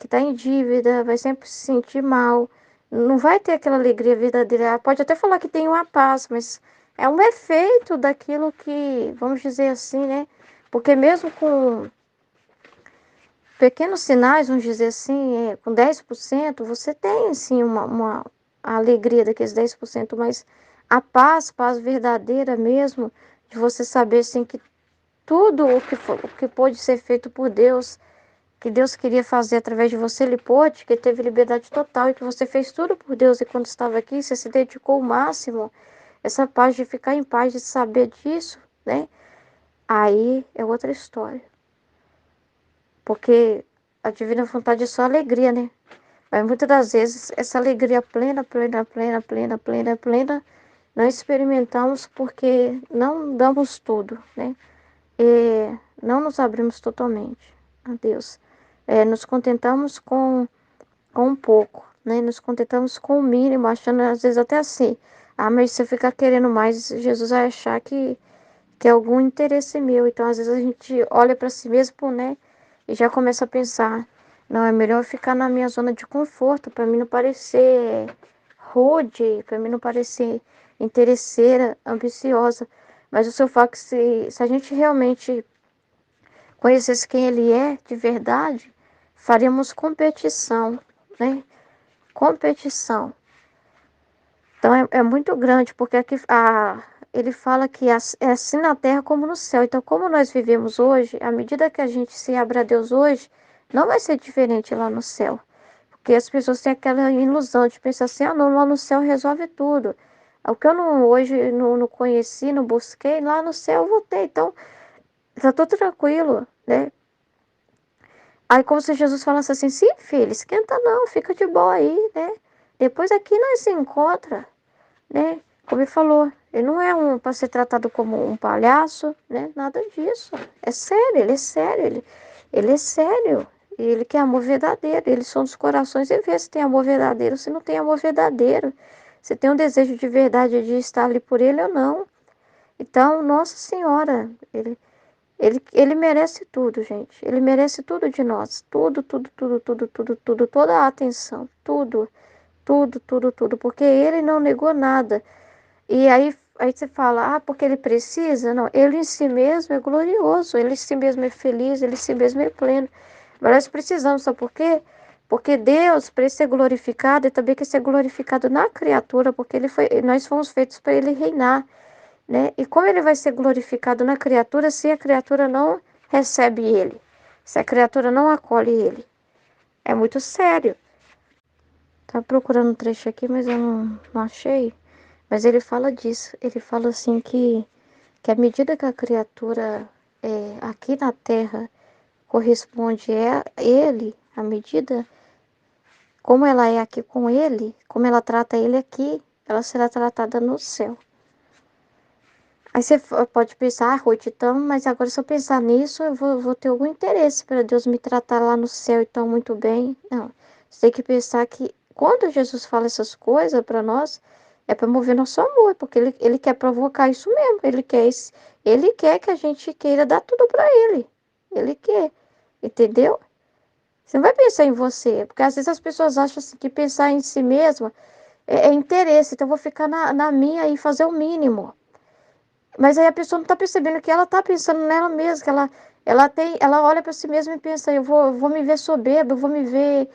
S1: que tá em dívida, vai sempre se sentir mal, não vai ter aquela alegria verdadeira. Ela pode até falar que tem uma paz, mas é um efeito daquilo que, vamos dizer assim, né? Porque mesmo com pequenos sinais, vamos dizer assim, com 10%, você tem sim uma a alegria daqueles 10%, mas a paz verdadeira mesmo, de você saber assim que tudo o que pôde ser feito por Deus, que Deus queria fazer através de você, Ele pôde, que teve liberdade total e que você fez tudo por Deus e quando estava aqui, você se dedicou ao máximo, essa paz de ficar em paz, de saber disso, né? Aí é outra história. Porque a divina vontade é só alegria, né? Mas muitas das vezes essa alegria plena, plena, plena, plena, plena, plena, não experimentamos porque não damos tudo, né? E não nos abrimos totalmente a Deus. Nos contentamos com um pouco, né? Nos contentamos com o mínimo, achando às vezes até assim: ah, mas se eu ficar querendo mais, Jesus vai achar que é algum interesse meu. Então, às vezes a gente olha para si mesmo, né? E já começa a pensar: não, é melhor eu ficar na minha zona de conforto, para mim não parecer rude, para mim não parecer interesseira, ambiciosa. Mas o seu fato se a gente realmente conhecesse quem ele é de verdade, faríamos competição, né? Competição. Então é muito grande, porque aqui, ele fala que é assim na terra como no céu. Então, como nós vivemos hoje, à medida que a gente se abre a Deus hoje, não vai ser diferente lá no céu. Porque as pessoas têm aquela ilusão de pensar assim, ah, não, lá no céu resolve tudo. O que eu não, hoje não conheci, não busquei, lá no céu eu vou ter. Então, tá tudo tranquilo, né? Aí como se Jesus falasse assim, sim, filho, esquenta não, fica de boa aí, né? Depois aqui nós se encontra, né? Como ele falou, ele não é para ser tratado como um palhaço, né? Nada disso. É sério, ele é sério, ele é sério. E ele quer amor verdadeiro, eles são dos corações e vê se tem amor verdadeiro, se não tem amor verdadeiro. Se tem um desejo de verdade de estar ali por ele ou não. Então, Nossa Senhora, ele merece tudo, gente. Ele merece tudo de nós. Tudo, tudo, tudo, tudo, tudo, tudo. Toda a atenção. Tudo, tudo, tudo, tudo. Porque ele não negou nada. E aí você fala, ah, porque ele precisa? Não, ele em si mesmo é glorioso. Ele em si mesmo é feliz. Ele em si mesmo é pleno. Mas nós precisamos, sabe por quê? Porque Deus, para ele ser glorificado, ele também quer ser glorificado na criatura. Porque nós fomos feitos para ele reinar, né? E como ele vai ser glorificado na criatura se a criatura não recebe ele? Se a criatura não acolhe ele? É muito sério. Tá procurando um trecho aqui, mas eu não achei. Mas ele fala disso. Ele fala assim que à medida que a criatura aqui na Terra corresponde a ele, à medida como ela é aqui com ele, como ela trata ele aqui, ela será tratada no céu. Aí você pode pensar, ah, Ruth, então, mas agora se eu pensar nisso, eu vou ter algum interesse para Deus me tratar lá no céu e tão muito bem. Não, você tem que pensar que quando Jesus fala essas coisas para nós, é para mover nosso amor, porque ele quer provocar isso mesmo. Ele quer que a gente queira dar tudo para ele. Ele quer, entendeu? Você não vai pensar em você, porque às vezes as pessoas acham assim, que pensar em si mesma é interesse, então eu vou ficar na minha e fazer o mínimo. Mas aí a pessoa não está percebendo que ela está pensando nela mesma, que ela olha para si mesma e pensa, eu vou me ver soberba, eu vou me ver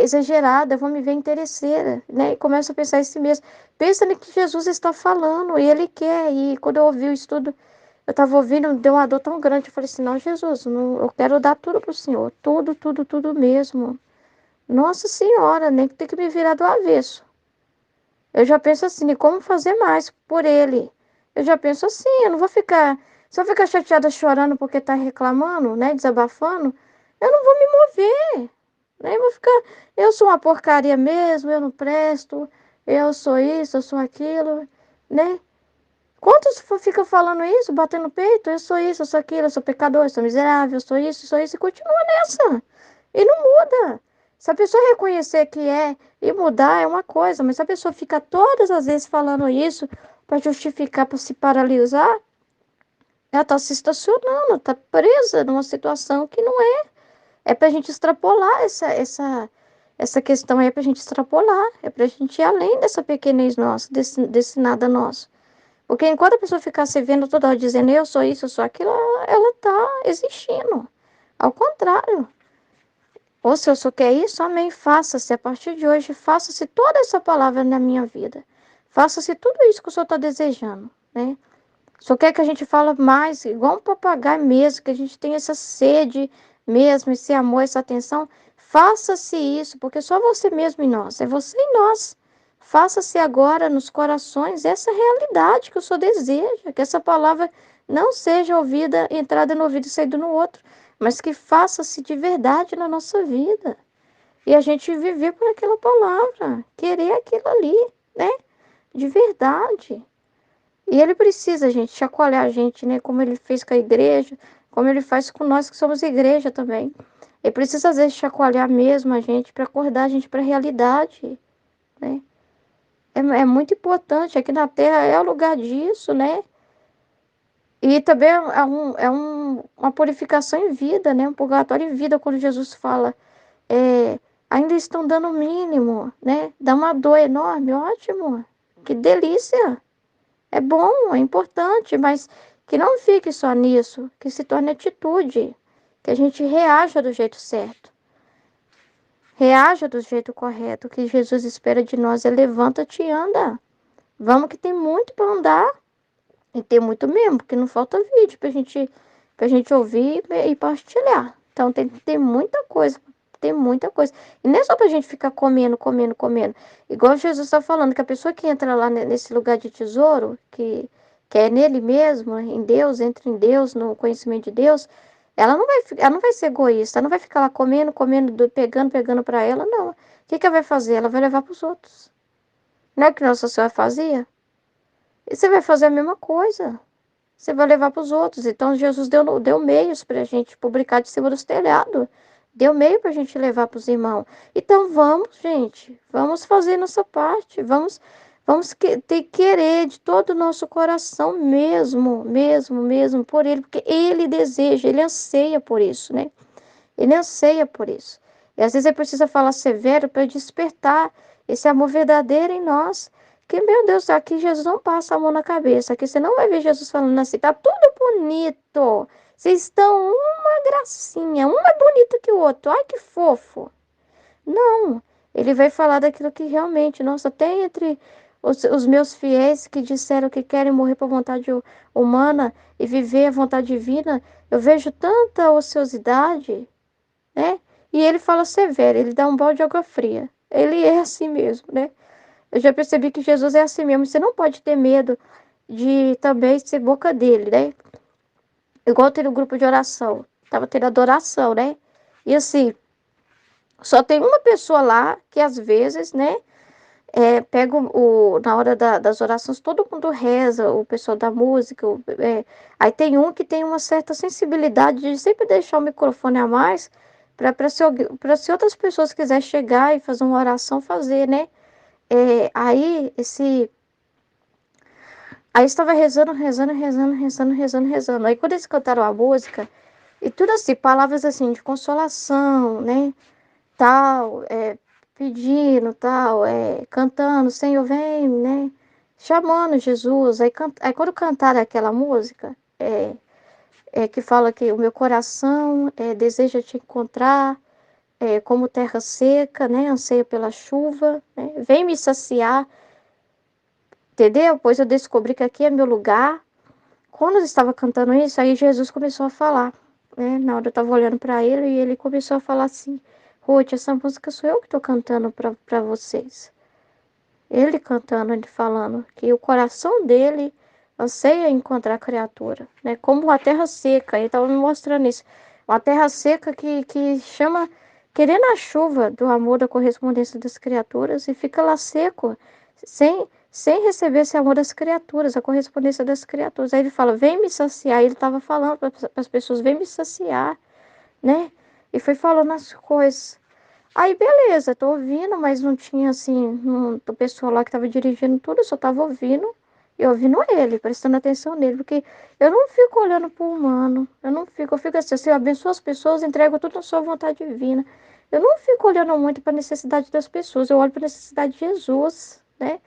S1: exagerada, eu vou me ver interesseira, né? E começa a pensar em si mesma. Pensa no que Jesus está falando, e Ele quer. E quando eu ouvi o estudo, eu estava ouvindo, deu uma dor tão grande, eu falei assim, não, Jesus, não, eu quero dar tudo para o Senhor, tudo, tudo, tudo mesmo. Nossa Senhora, nem que tem que me virar do avesso. Eu já penso assim, e como fazer mais por ele? Eu já penso assim, eu não vou ficar, se eu ficar chateada chorando porque tá reclamando, né, desabafando, eu não vou me mover, né? Eu vou ficar, eu sou uma porcaria mesmo, eu não presto, eu sou isso, eu sou aquilo, né? Quantos ficam falando isso, batendo no peito? Eu sou isso, eu sou aquilo, eu sou pecador, eu sou miserável, eu sou isso, e continua nessa. E não muda. Se a pessoa reconhecer que é e mudar é uma coisa, mas se a pessoa fica todas as vezes falando isso para justificar, para se paralisar, ela está se estacionando, está presa numa situação que não é. É para a gente extrapolar essa questão aí, é para a gente extrapolar, é para a gente ir além dessa pequenez nossa, desse nada nosso. Porque enquanto a pessoa ficar se vendo toda hora dizendo eu sou isso, eu sou aquilo, ela está existindo. Ao contrário. Ou se eu só quer isso, amém, faça-se a partir de hoje, faça-se toda essa palavra na minha vida. Faça-se tudo isso que o Senhor está desejando, né? Só quer que a gente fale mais, igual um papagaio mesmo, que a gente tenha essa sede mesmo, esse amor, essa atenção. Faça-se isso, porque só você mesmo em nós, é você em nós. Faça-se agora nos corações essa realidade que o Senhor deseja, que essa palavra não seja ouvida, entrada no ouvido e saída no outro, mas que faça-se de verdade na nossa vida. E a gente viver por aquela palavra, querer aquilo ali, né? De verdade. E ele precisa, gente, chacoalhar a gente, né? Como ele fez com a igreja, como ele faz com nós que somos igreja também. Ele precisa, às vezes, chacoalhar mesmo a gente para acordar a gente para a realidade, né? É muito importante. Aqui na Terra é o lugar disso, né? E também uma purificação em vida, né? Um purgatório em vida, quando Jesus fala, ainda estão dando o mínimo, né? Dá uma dor enorme, ótimo. Que delícia! É bom, é importante, mas que não fique só nisso, que se torne atitude, que a gente reaja do jeito certo, Reaja do jeito correto. O que Jesus espera de nós é levanta-te e anda. Vamos que tem muito para andar. E tem muito mesmo, porque não falta vídeo pra gente ouvir e partilhar. Então tem muita coisa, tem muita coisa. E não é só pra gente ficar comendo, comendo, comendo. Igual Jesus está falando, que a pessoa que entra lá nesse lugar de tesouro, que é nele mesmo, em Deus, entra em Deus, no conhecimento de Deus, ela não vai ser egoísta, ela não vai ficar lá comendo, comendo, pegando, pegando para ela, não. O que que ela vai fazer? Ela vai levar para os outros. Não é o que Nossa Senhora fazia? E você vai fazer a mesma coisa. Você vai levar para os outros. Então, Jesus deu meios para a gente publicar de cima dos telhados. Deu meio para a gente levar para os irmãos. Então, vamos, gente. Vamos fazer nossa parte. Vamos ter querer de todo o nosso coração mesmo, mesmo, mesmo, por Ele. Porque Ele deseja, Ele anseia por isso, né? Ele anseia por isso. E às vezes é preciso falar severo para despertar esse amor verdadeiro em nós. Que, meu Deus, aqui Jesus não passa a mão na cabeça. Aqui você não vai ver Jesus falando assim, tá tudo bonito. Vocês estão uma gracinha, um mais bonito que o outro. Ai, que fofo. Não, ele vai falar daquilo que realmente, nossa, até entre os meus fiéis que disseram que querem morrer por vontade humana e viver a vontade divina, eu vejo tanta ociosidade, né? E ele fala severo, ele dá um balde de água fria. Ele é assim mesmo, né? Eu já percebi que Jesus é assim mesmo. Você não pode ter medo de também ser boca dele, né? Igual tem no grupo de oração. Tava tendo adoração, né? E assim, só tem uma pessoa lá que às vezes, né? Pega na hora das orações, todo mundo reza, o pessoal da música. Aí tem um que tem uma certa sensibilidade de sempre deixar o microfone a mais para se outras pessoas quiserem chegar e fazer uma oração, fazer, né? Aí estava rezando, rezando, rezando, rezando, rezando, rezando. Aí quando eles cantaram a música, e tudo assim, palavras assim de consolação, né? Tal, pedindo, tal, cantando, Senhor vem, né? Chamando Jesus. Aí quando cantaram aquela música, que fala que o meu coração deseja te encontrar, como terra seca, né? Anseia pela chuva, né? Vem me saciar, entendeu? Pois eu descobri que aqui é meu lugar. Quando eu estava cantando isso, aí Jesus começou a falar, né? Na hora eu estava olhando para ele e ele começou a falar assim: Ruth, essa música sou eu que estou cantando para vocês. Ele cantando, ele falando que o coração dele anseia encontrar a criatura, né? Como uma terra seca, ele estava me mostrando isso. Uma terra seca que chama, querendo a chuva do amor, da correspondência das criaturas, e fica lá seco, sem receber esse amor das criaturas, a correspondência das criaturas. Aí ele fala, vem me saciar. Ele estava falando para as pessoas, vem me saciar, né? E foi falando as coisas. Aí, beleza, tô ouvindo, mas não tinha, assim, do pessoal lá que tava dirigindo tudo, eu só tava ouvindo e ouvindo ele, prestando atenção nele, porque eu não fico olhando pro humano, eu fico assim, eu abençoo as pessoas, entrego tudo à sua vontade divina. Eu não fico olhando muito para a necessidade das pessoas, eu olho para a necessidade de Jesus, né?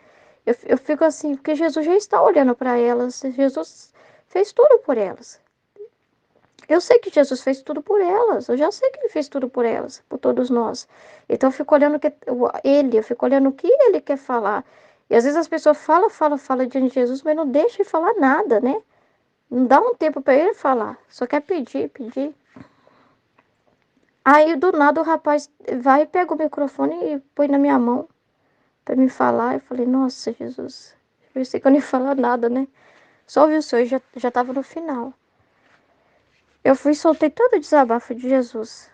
S1: Eu fico assim, porque Jesus já está olhando para elas, Jesus fez tudo por elas. Eu sei que Jesus fez tudo por elas. Eu já sei que ele fez tudo por elas, por todos nós. Então eu fico olhando eu fico olhando o que ele quer falar. E às vezes as pessoas falam diante de Jesus, mas não deixam ele falar nada, né? Não dá um tempo para ele falar. Só quer pedir, pedir. Aí do nada o rapaz vai, pega o microfone e põe na minha mão para me falar. Eu falei, nossa, Jesus. Eu pensei que eu não ia falar nada, né? Só ouvi o Senhor e já estava no final. Eu fui e soltei todo o desabafo de Jesus.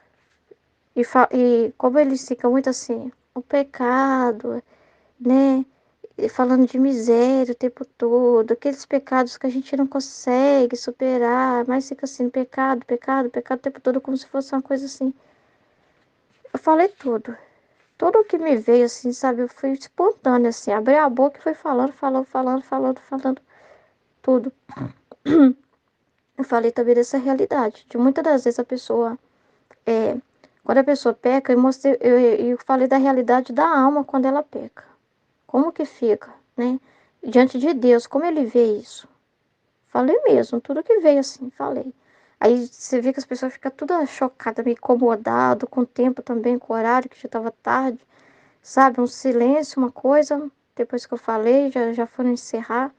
S1: E como eles ficam muito assim, o pecado, né? E falando de miséria o tempo todo, aqueles pecados que a gente não consegue superar, mas fica assim, pecado, pecado, pecado o tempo todo, como se fosse uma coisa assim. Eu falei tudo. Tudo o que me veio, assim, sabe? Eu fui espontânea, assim, abri a boca e fui falando, falando, falando, falando, falando, tudo. Eu falei também dessa realidade, de muitas das vezes a pessoa é, quando a pessoa peca, eu falei da realidade da alma quando ela peca. Como que fica, né? Diante de Deus, como ele vê isso? Falei mesmo, tudo que veio assim, falei. Aí você vê que as pessoas ficam toda chocada, meio incomodado com o tempo também, com o horário, que já estava tarde, sabe? Um silêncio, uma coisa. Depois que eu falei, já foram encerrar.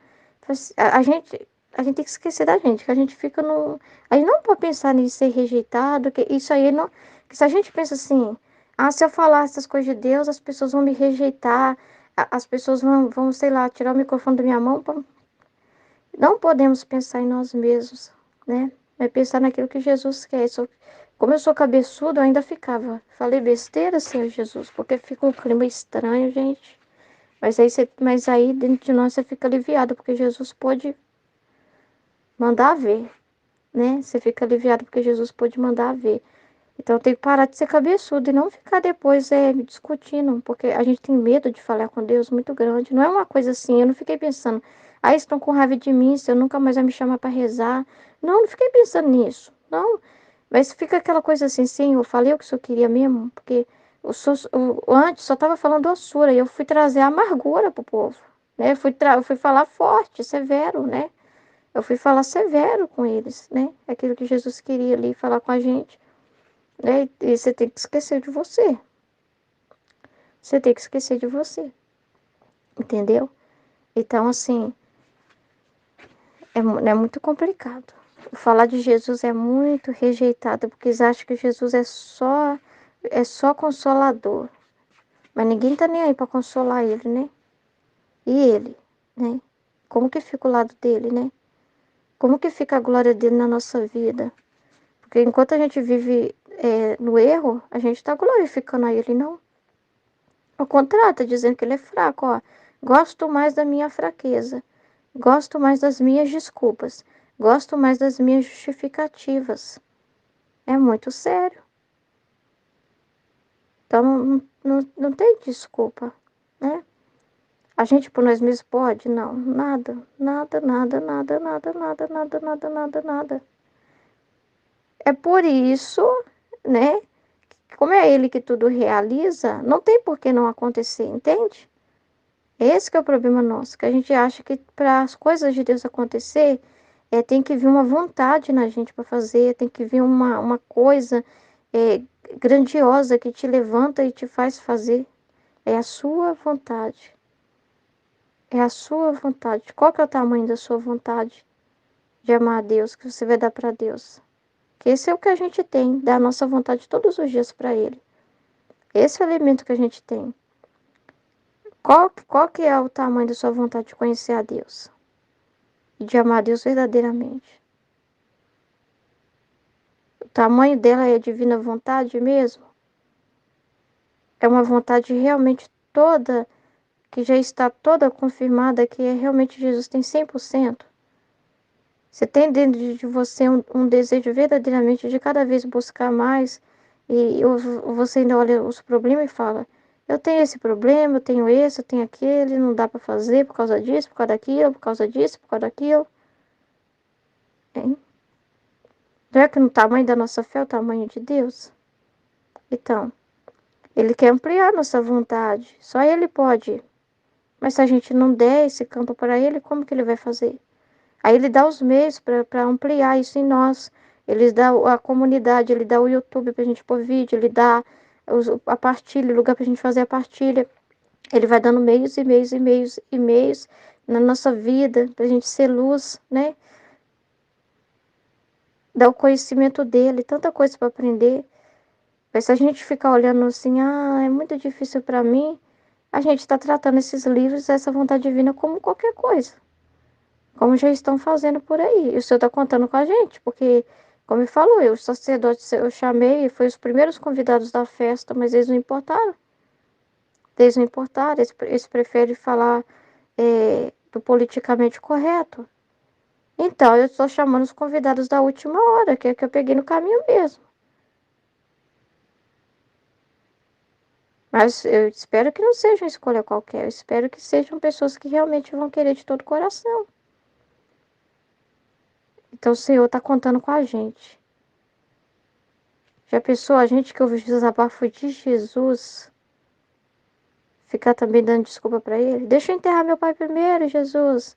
S1: A gente tem que esquecer da gente, que a gente fica no. A gente não pode pensar em ser rejeitado, que isso aí não. Que se a gente pensa assim, ah, se eu falar essas coisas de Deus, as pessoas vão me rejeitar, as pessoas vão, sei lá, tirar o microfone da minha mão. Não podemos pensar em nós mesmos, né? É pensar naquilo que Jesus quer. Como eu sou cabeçudo, eu ainda ficava. Falei besteira, Senhor Jesus, porque fica um clima estranho, gente. Mas aí dentro de nós você fica aliviado, porque Jesus pôde mandar ver, né? Você fica aliviado porque Jesus pôde mandar ver. Então tem que parar de ser cabeçudo e não ficar depois discutindo, porque a gente tem medo de falar com Deus muito grande. Não é uma coisa assim, eu não fiquei pensando, ah, estão com raiva de mim, se eu nunca mais vai me chamar para rezar. Não, não fiquei pensando nisso. Não, mas fica aquela coisa assim, sim, eu falei o que o senhor queria mesmo, porque antes só estava falando doçura e eu fui trazer amargura pro povo, né? Eu fui falar forte, severo, né? Eu fui falar severo com eles, né? Aquilo que Jesus queria ali falar com a gente, né? E você tem que esquecer de você. Você tem que esquecer de você, entendeu? Então, assim, é muito complicado. Falar de Jesus é muito rejeitado, porque eles acham que Jesus é só consolador. Mas ninguém tá nem aí para consolar ele, né? E ele, né? Como que fica o lado dele, né? Como que fica a glória dele na nossa vida? Porque enquanto a gente vive no erro, a gente tá glorificando a ele, não. Ao contrário, tá dizendo que ele é fraco, ó. Gosto mais da minha fraqueza. Gosto mais das minhas desculpas. Gosto mais das minhas justificativas. É muito sério. Então não tem desculpa, né? A gente por nós mesmos pode? Não, nada, nada, nada, nada, nada, nada, nada, nada, nada, nada. É por isso, né? Como é ele que tudo realiza, não tem por que não acontecer, entende? Esse que é o problema nosso, que a gente acha que para as coisas de Deus acontecer, tem que vir uma vontade na gente para fazer, tem que vir uma coisa é, grandiosa que te levanta e te faz fazer. É a sua vontade. É a sua vontade. Qual que é o tamanho da sua vontade de amar a Deus, que você vai dar para Deus? Que esse é o que a gente tem, dar a nossa vontade todos os dias para Ele. Esse é o elemento que a gente tem. Qual que é o tamanho da sua vontade de conhecer a Deus? E de amar a Deus verdadeiramente? O tamanho dela é a divina vontade mesmo? É uma vontade realmente toda, que já está toda confirmada, que realmente Jesus tem 100%? Você tem dentro de você um desejo verdadeiramente de cada vez buscar mais, e você ainda olha os problemas e fala, eu tenho esse problema, eu tenho esse, eu tenho aquele, não dá para fazer por causa disso, por causa daquilo, por causa disso, por causa daquilo. Hein? Já que no tamanho da nossa fé é o tamanho de Deus? Então, Ele quer ampliar nossa vontade. Só Ele pode. Mas se a gente não der esse campo para Ele, como que Ele vai fazer? Aí Ele dá os meios para ampliar isso em nós. Ele dá a comunidade, Ele dá o YouTube para a gente pôr vídeo, Ele dá a partilha, o lugar para a gente fazer a partilha. Ele vai dando meios e meios e meios e meios na nossa vida para a gente ser luz, né? Dá o conhecimento dele, tanta coisa para aprender. Mas se a gente ficar olhando assim, ah, é muito difícil para mim, a gente está tratando esses livros, essa vontade divina, como qualquer coisa. Como já estão fazendo por aí. E o Senhor está contando com a gente, porque, como ele falou, os sacerdotes eu chamei, foi os primeiros convidados da festa, mas eles não importaram. Eles não importaram, eles preferem falar do politicamente correto. Então, eu estou chamando os convidados da última hora, que é que eu peguei no caminho mesmo. Mas eu espero que não seja uma escolha qualquer. Eu espero que sejam pessoas que realmente vão querer de todo o coração. Então o Senhor está contando com a gente. Já pensou a gente que ouve o desabafo de Jesus, ficar também dando desculpa para ele? Deixa eu enterrar meu pai primeiro, Jesus.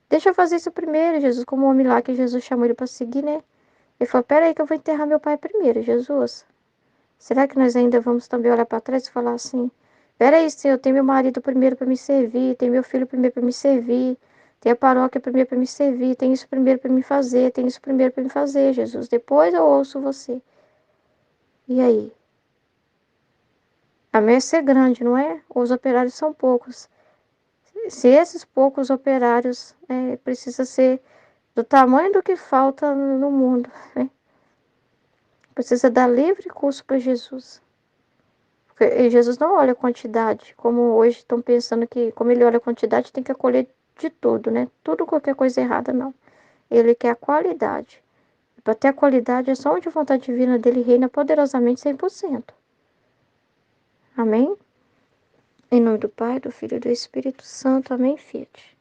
S1: Deixa eu fazer isso primeiro, Jesus. Como o homem lá que Jesus chamou ele para seguir, né? Ele falou, peraí que eu vou enterrar meu pai primeiro, Jesus. Será que nós ainda vamos também olhar para trás e falar assim, peraí, Senhor, tem meu marido primeiro para me servir, tem meu filho primeiro para me servir, tem a paróquia primeiro para me servir, tem isso primeiro para me fazer, tem isso primeiro para me fazer, Jesus. Depois eu ouço você. E aí? A messe é grande, não é? Os operários são poucos. Se esses poucos operários precisa ser do tamanho do que falta no mundo, né? Precisa dar livre curso para Jesus. Porque Jesus não olha a quantidade, como hoje estão pensando que, como ele olha a quantidade, tem que acolher de tudo, né? Tudo, qualquer coisa errada, não. Ele quer a qualidade. Para ter a qualidade, é só onde a vontade divina dele reina poderosamente 100%. Amém? Em nome do Pai, do Filho e do Espírito Santo. Amém, Fiat.